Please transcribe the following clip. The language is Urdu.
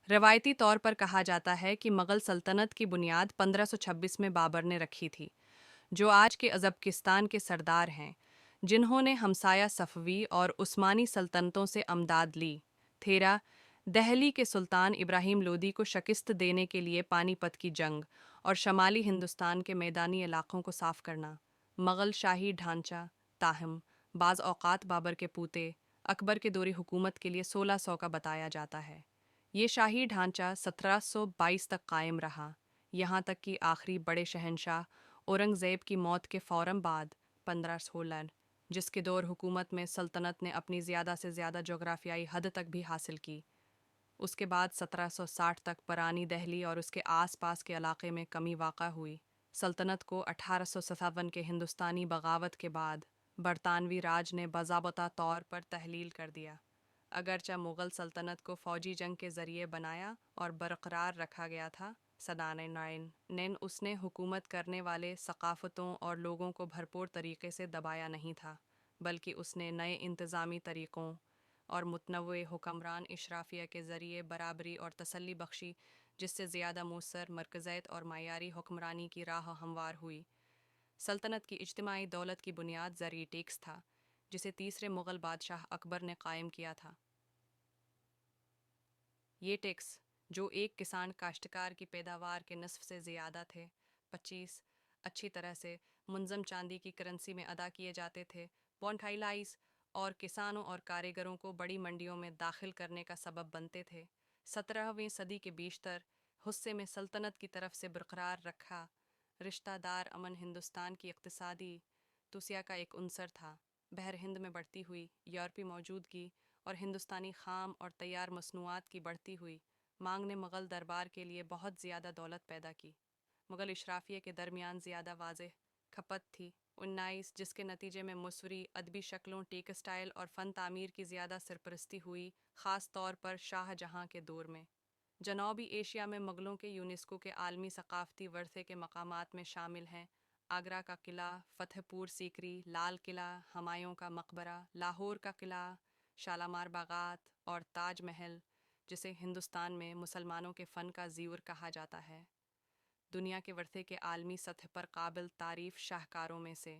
روایتی طور پر کہا جاتا ہے کہ مغل سلطنت کی بنیاد 1526 میں بابر نے رکھی تھی، جو آج کے ازبکستان کے سردار ہیں، جنہوں نے ہمسایہ صفوی اور عثمانی سلطنتوں سے امداد لی۔ دہلی کے سلطان ابراہیم لودھی کو شکست دینے کے لیے پانی پت کی جنگ اور شمالی ہندوستان کے میدانی علاقوں کو صاف کرنا۔ مغل شاہی ڈھانچہ، تاہم، بعض اوقات بابر کے پوتے اکبر کے دور حکومت کے لیے 1600 کا بتایا جاتا ہے۔ یہ شاہی ڈھانچہ 1722 تک قائم رہا، یہاں تک کہ آخری بڑے شہنشاہ اورنگ زیب کی موت کے فوراً بعد 1516، جس کے دور حکومت میں سلطنت نے اپنی زیادہ سے زیادہ جغرافیائی حد تک بھی حاصل کی۔ اس کے بعد 1760 تک پرانی دہلی اور اس کے آس پاس کے علاقے میں کمی واقع ہوئی۔ سلطنت کو 1857 کے ہندوستانی بغاوت کے بعد برطانوی راج نے باضابطہ طور پر تحلیل کر دیا۔ اگرچہ مغل سلطنت کو فوجی جنگ کے ذریعے بنایا اور برقرار رکھا گیا تھا، سدانین اس نے حکومت کرنے والے ثقافتوں اور لوگوں کو بھرپور طریقے سے دبایا نہیں تھا، بلکہ اس نے نئے انتظامی طریقوں اور متنوع حکمران اشرافیہ کے ذریعے برابری اور تسلی بخشی، جس سے زیادہ مؤثر، مرکزیت اور معیاری حکمرانی کی راہ ہموار ہوئی۔ سلطنت کی اجتماعی دولت کی بنیاد زرعی ٹیکس تھا، جسے تیسرے مغل بادشاہ اکبر نے قائم کیا تھا۔ یہ ٹیکس، جو ایک کسان کاشتکار کی پیداوار کے نصف سے زیادہ تھے، 25 اچھی طرح سے منظم چاندی کی کرنسی میں ادا کیے جاتے تھے، بونٹائلائز اور کسانوں اور کاریگروں کو بڑی منڈیوں میں داخل کرنے کا سبب بنتے تھے۔ 17ویں صدی کے بیشتر حصے میں سلطنت کی طرف سے برقرار رکھا رشتہ دار امن ہندوستان کی اقتصادی توسیع کا ایک عنصر تھا۔ بحر ہند میں بڑھتی ہوئی یورپی موجودگی اور ہندوستانی خام اور تیار مصنوعات کی بڑھتی ہوئی مانگ نے مغل دربار کے لیے بہت زیادہ دولت پیدا کی۔ مغل اشرافیہ کے درمیان زیادہ واضح کھپت تھی، 19، جس کے نتیجے میں مصوری ادبی شکلوں، ٹیکسٹائل اور فن تعمیر کی زیادہ سرپرستی ہوئی، خاص طور پر شاہ جہاں کے دور میں۔ جنوبی ایشیا میں مغلوں کے یونیسکو کے عالمی ثقافتی ورثے کے مقامات میں شامل ہیں آگرہ کا قلعہ، فتح پور سیکری، لال قلعہ، ہمایوں کا مقبرہ، لاہور کا قلعہ، شالامار باغات اور تاج محل، جسے ہندوستان میں مسلمانوں کے فن کا زیور کہا جاتا ہے۔ دنیا کے ورثے کے عالمی سطح پر قابل تعریف شاہکاروں میں سے